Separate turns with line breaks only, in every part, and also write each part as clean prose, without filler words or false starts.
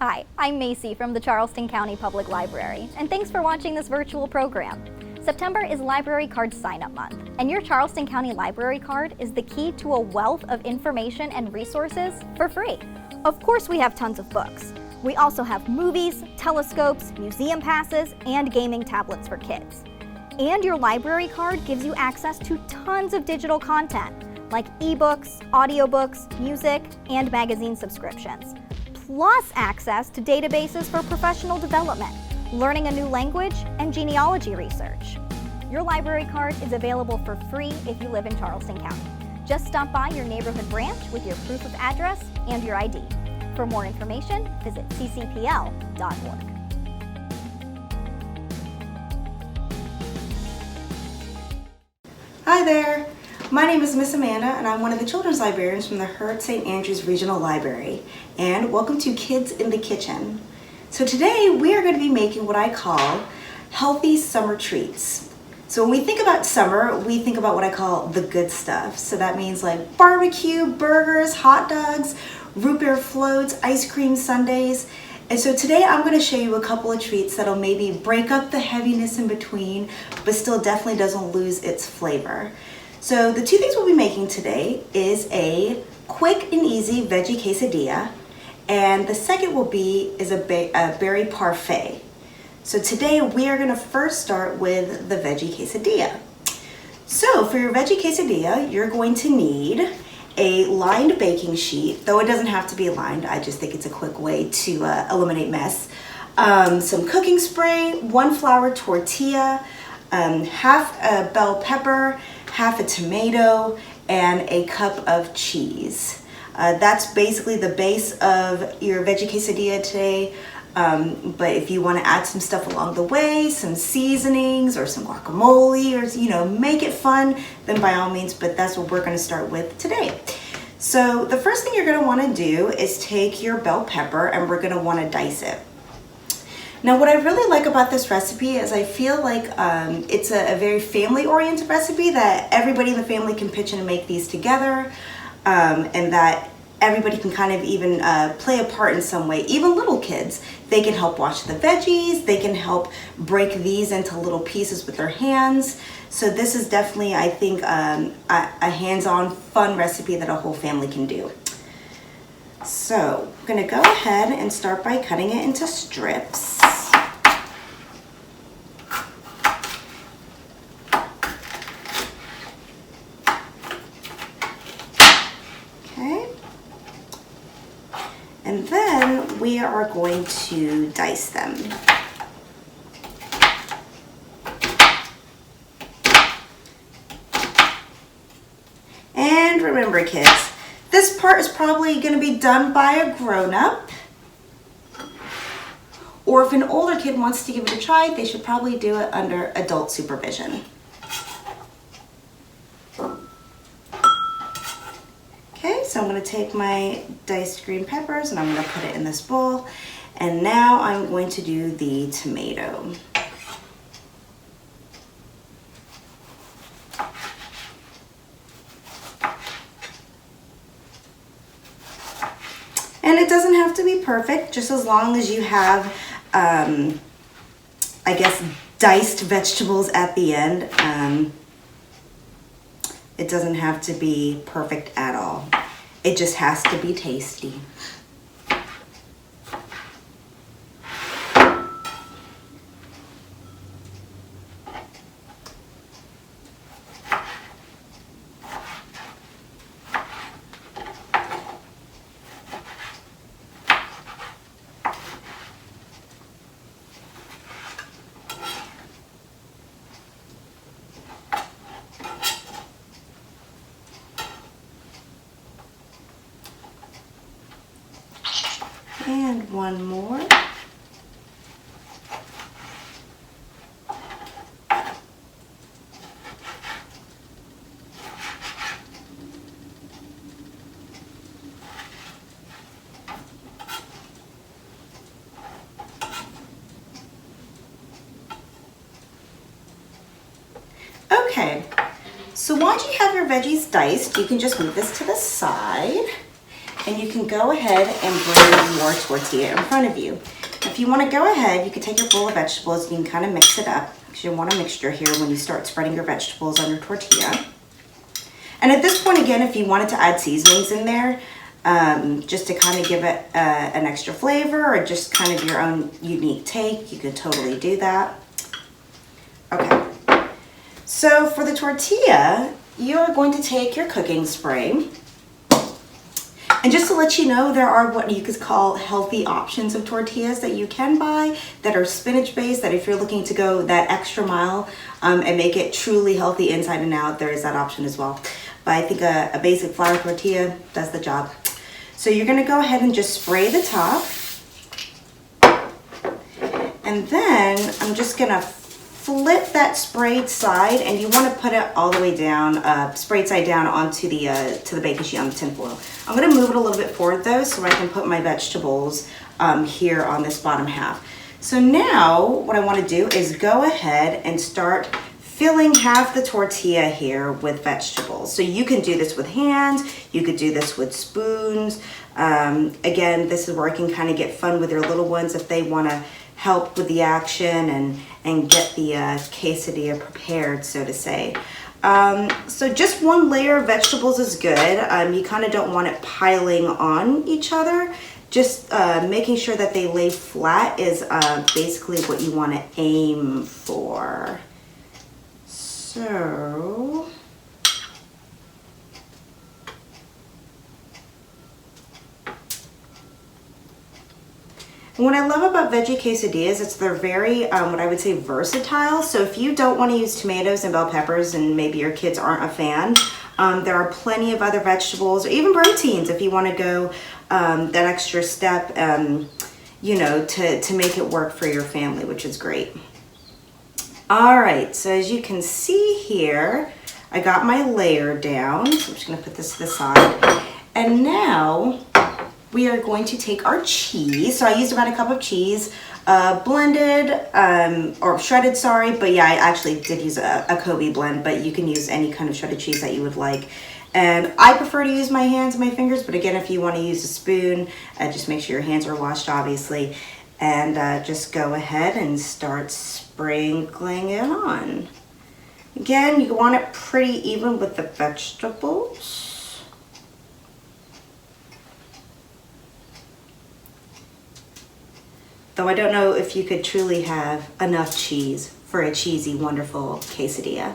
Hi, I'm Macy from the Charleston County Public Library, and thanks for watching this virtual program. September is Library Card Sign-Up Month, and your Charleston County Library card is the key to a wealth of information and resources for free. Of course, we have tons of books. We also have movies, telescopes, museum passes, and gaming tablets for kids. And your library card gives you access to tons of digital content, like ebooks, audiobooks, music, and magazine subscriptions, plus access to databases for professional development, learning a new language, and genealogy research. Your library card is available for free if you live in Charleston County. Just stop by your neighborhood branch with your proof of address and your ID. For more information, visit ccpl.org.
Hi there, my name is Miss Amanda and I'm one of the children's librarians from the Hurd St. Andrews Regional Library, and welcome to Kids in the Kitchen. So today we are going to be making what I call healthy summer treats. So when we think about summer, we think about what I call the good stuff. So that means like barbecue, burgers, hot dogs, root beer floats, ice cream sundaes. And so today I'm going to show you a couple of treats that'll maybe break up the heaviness in between, but still definitely doesn't lose its flavor. So the two things we'll be making today is a quick and easy veggie quesadilla, and the second is a berry parfait. So today we are going to first start with the veggie quesadilla. So for your veggie quesadilla, you're going to need a lined baking sheet, though it doesn't have to be lined. I just think it's a quick way to eliminate mess. Some cooking spray, 1 flour tortilla, half a bell pepper, half a tomato, and a cup of cheese. That's basically the base of your veggie quesadilla today. But if you want to add some stuff along the way, some seasonings or some guacamole, or make it fun, then by all means, but that's what we're going to start with today. So the first thing you're going to want to do is take your bell pepper and we're going to want to dice it. Now what I really like about this recipe is I feel like it's a very family-oriented recipe that everybody in the family can pitch in and make these together, and that everybody can kind of even play a part in some way. Even little kids, they can help wash the veggies, they can help break these into little pieces with their hands. So this is definitely, I think, a hands-on fun recipe that a whole family can do. So I'm gonna go ahead and start by cutting it into strips. And then we are going to dice them. And remember kids, this part is probably going to be done by a grown-up. Or if an older kid wants to give it a try, they should probably do it under adult supervision. So I'm going to take my diced green peppers and I'm going to put it in this bowl. And now I'm going to do the tomato. And it doesn't have to be perfect, just as long as you have, I guess, diced vegetables at the end. It doesn't have to be perfect at all. It just has to be tasty. And one more. Okay, so once you have your veggies diced, you can just move this to the side. and you can go ahead and bring your tortilla in front of you. If you want to go ahead, you can take your bowl of vegetables and you can kind of mix it up because you want a mixture here when you start spreading your vegetables on your tortilla. And at this point, again, if you wanted to add seasonings in there, just to kind of give it an extra flavor or just kind of your own unique take, you could totally do that. Okay, so for the tortilla, you're going to take your cooking spray. And just to let you know, there are what you could call healthy options of tortillas that you can buy that are spinach based, that if you're looking to go that extra mile and make it truly healthy inside and out, there is that option as well. But I think a basic flour tortilla does the job. So you're gonna go ahead and just spray the top. And then I'm just gonna flip that sprayed side, and you want to put it all the way down, sprayed side down onto the to the baking sheet on the tin foil. I'm going to move it a little bit forward though, so I can put my vegetables here on this bottom half. So now what I want to do is go ahead and start filling half the tortilla here with vegetables. So you can do this with hands, you could do this with spoons. Again, this is where I can kind of get fun with your little ones if they want to help with the action and get the quesadilla prepared, so to say. So just one layer of vegetables is good. You kind of don't want it piling on each other. Just making sure that they lay flat is basically what you want to aim for. So and what I love about Veggie Quesadillas, it's they're very, what I would say, versatile. So if you don't want to use tomatoes and bell peppers and maybe your kids aren't a fan, there are plenty of other vegetables or even proteins if you want to go that extra step, you know, to make it work for your family, which is great. All right, so as you can see here, I got my layer down. So I'm just going to put this to the side. And now we are going to take our cheese. So I used about a cup of cheese, blended or shredded, sorry. But yeah, I actually did use a Kobe blend, but you can use any kind of shredded cheese that you would like. And I prefer to use my hands and my fingers, but again, if you want to use a spoon, just make sure your hands are washed, obviously. And just go ahead and start sprinkling it on. Again, you want it pretty even with the vegetables. Though I don't know if you could truly have enough cheese for a cheesy, wonderful quesadilla.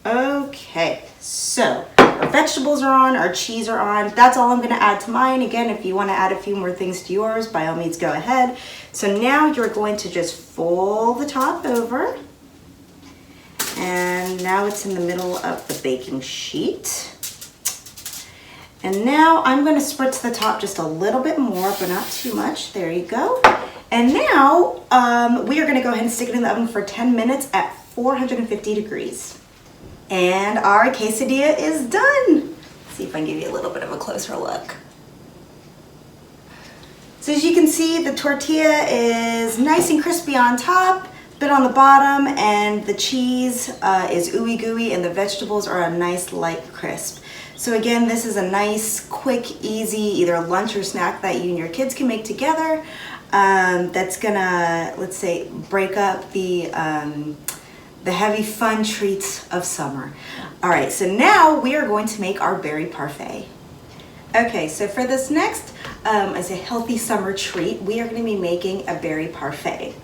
Okay, so our vegetables are on, our cheese are on. That's all I'm gonna add to mine. Again, if you wanna add a few more things to yours, by all means, go ahead. So now you're going to just fold the top over. And now it's in the middle of the baking sheet. And now I'm going to spritz the top just a little bit more, but not too much. There you go. And now we are going to go ahead and stick it in the oven for 10 minutes at 450 degrees. And our quesadilla is done. Let's see if I can give you a little bit of a closer look. So as you can see, the tortilla is nice and crispy on top, bit on the bottom, and the cheese is ooey gooey, and the vegetables are a nice light crisp. So again, this is a nice, quick, easy, either lunch or snack that you and your kids can make together. That's gonna, let's say, break up the heavy fun treats of summer. All right, so now we are going to make our berry parfait. Okay, so for this next, as a healthy summer treat, we are going to be making a berry parfait.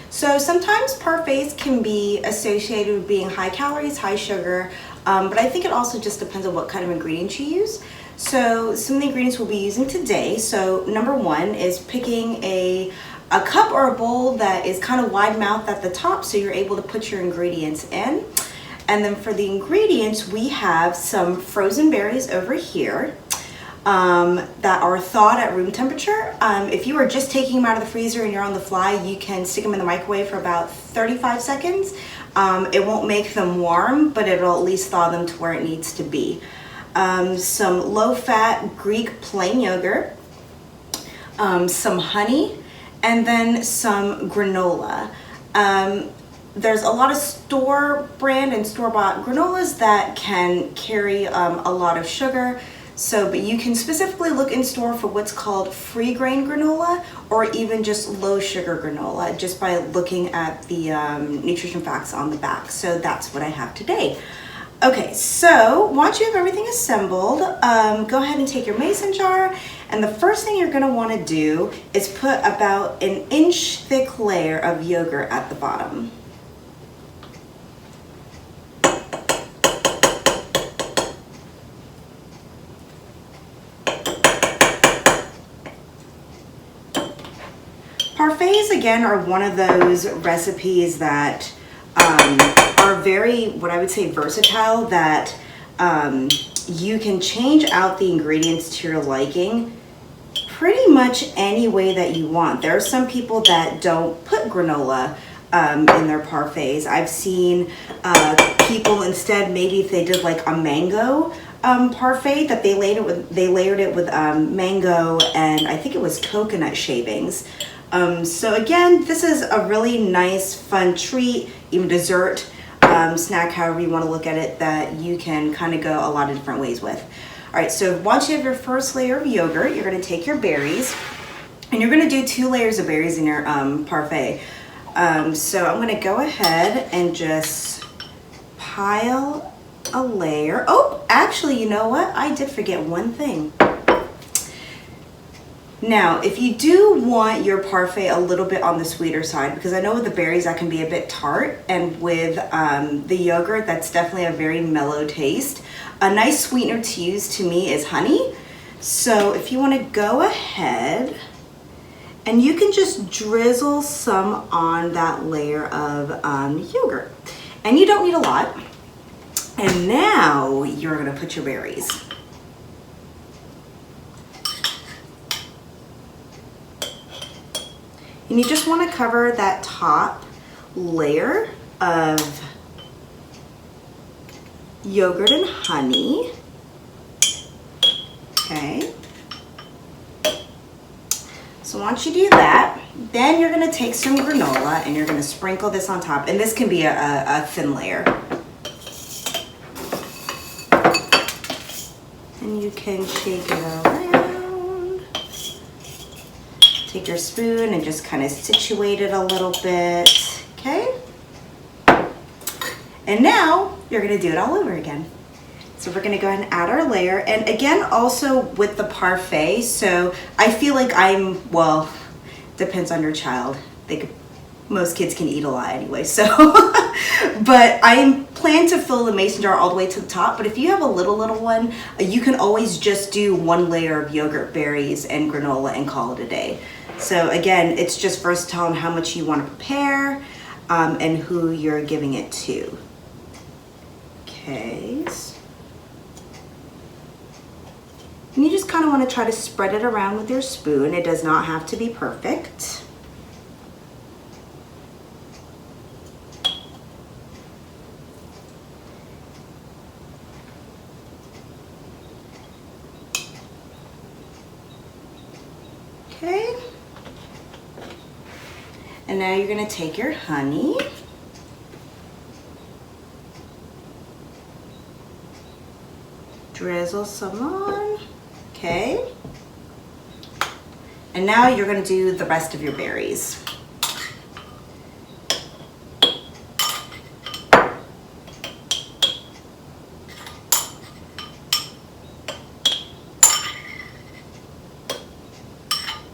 So sometimes parfaits can be associated with being high calories, high sugar, but I think it also just depends on what kind of ingredients you use. So some of the ingredients we'll be using today. So number one is picking a cup or a bowl that is kind of wide mouthed at the top so you're able to put your ingredients in. And then for the ingredients, we have some frozen berries over here. That are thawed at room temperature. If you are just taking them out of the freezer and you're on the fly, you can stick them in the microwave for about 35 seconds. It won't make them warm, but it'll at least thaw them to where it needs to be. Some low-fat Greek plain yogurt, some honey, and then some granola. There's a lot of store brand and store-bought granolas that can carry a lot of sugar. So, but you can specifically look in store for what's called free grain granola or even just low sugar granola just by looking at the nutrition facts on the back. So that's what I have today. Okay, so once you have everything assembled, go ahead and take your mason jar, and the first thing you're gonna wanna do is put about an inch thick layer of yogurt at the bottom. Parfaits, again, are one of those recipes that are very, what I would say, versatile, that you can change out the ingredients to your liking pretty much any way that you want. There are some people that don't put granola in their parfaits. I've seen people instead, maybe if they did like a mango parfait, that they layered it with mango and I think it was coconut shavings. So again, this is a really nice, fun treat, even dessert, snack, however you want to look at it, that you can kind of go a lot of different ways with. All right, so once you have your first layer of yogurt, you're going to take your berries, and you're going to do 2 layers of berries in your parfait. So I'm going to go ahead and just pile a layer. Oh, actually, you know what? I did forget one thing. Now, if you do want your parfait a little bit on the sweeter side, because I know with the berries that can be a bit tart, and with the yogurt, that's definitely a very mellow taste. A nice sweetener to use to me is honey. So if you want to go ahead and you can just drizzle some on that layer of yogurt. And you don't need a lot. And now you're going to put your berries. And you just want to cover that top layer of yogurt and honey. Okay. So once you do that, then you're going to take some granola and you're going to sprinkle this on top. And this can be a thin layer. And you can shake it around. Take your spoon and just kind of situate it a little bit, okay? And now you're gonna do it all over again. So we're gonna go ahead and add our layer. And again, also with the parfait, so I feel like well, depends on your child. Most kids can eat a lot anyway, so. But I plan to fill the mason jar all the way to the top, but if you have a little one, you can always just do 1 layer of yogurt, berries, and granola and call it a day. So again, it's just versatile on how much you want to prepare and who you're giving it to. Okay. And you just kind of want to try to spread it around with your spoon. It does not have to be perfect. Okay. And now you're going to take your honey. Drizzle some on. Okay. And now you're going to do the rest of your berries.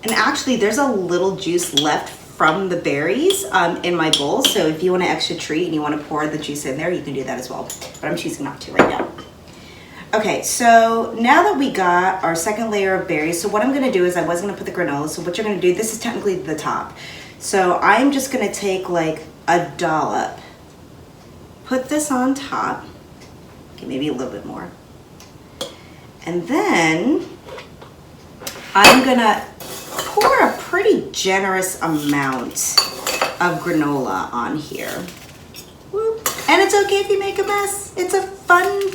And actually, there's a little juice left from the berries in my bowl. So if you want an extra treat and you want to pour the juice in there, you can do that as well. But I'm choosing not to right now. Okay, so now that we got our second layer of berries, so what I'm going to do is I was going to put the granola. So what you're going to do, this is technically the top. So I'm just going to take like a dollop, put this on top. Okay, maybe a little bit more. And then I'm going to pour a pretty generous amount of granola on here. Whoop. And it's okay if you make a mess. It's a fun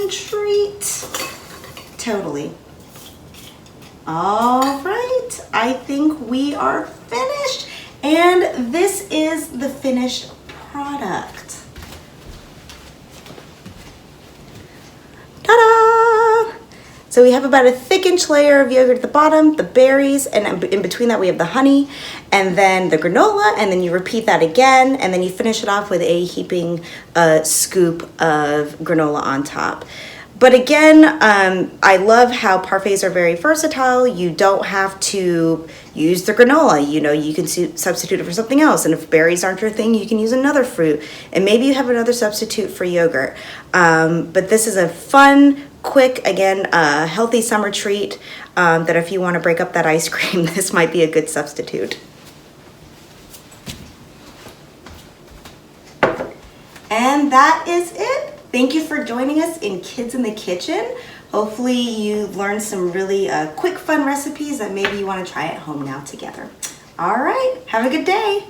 treat. Totally. All right, I think we are finished. And this is the finished product. Ta-da! So we have about a thick-inch layer of yogurt at the bottom, the berries, and in between that we have the honey, and then the granola, and then you repeat that again, and then you finish it off with a heaping scoop of granola on top. But again, I love how parfaits are very versatile. You don't have to use the granola. You know, you can substitute it for something else. And if berries aren't your thing, you can use another fruit. And maybe you have another substitute for yogurt. But this is a fun, quick, again, healthy summer treat that if you want to break up that ice cream, this might be a good substitute. And that is it. Thank you for joining us in Kids in the Kitchen. Hopefully you learned some really quick, fun recipes that maybe you want to try at home now together. All right, have a good day.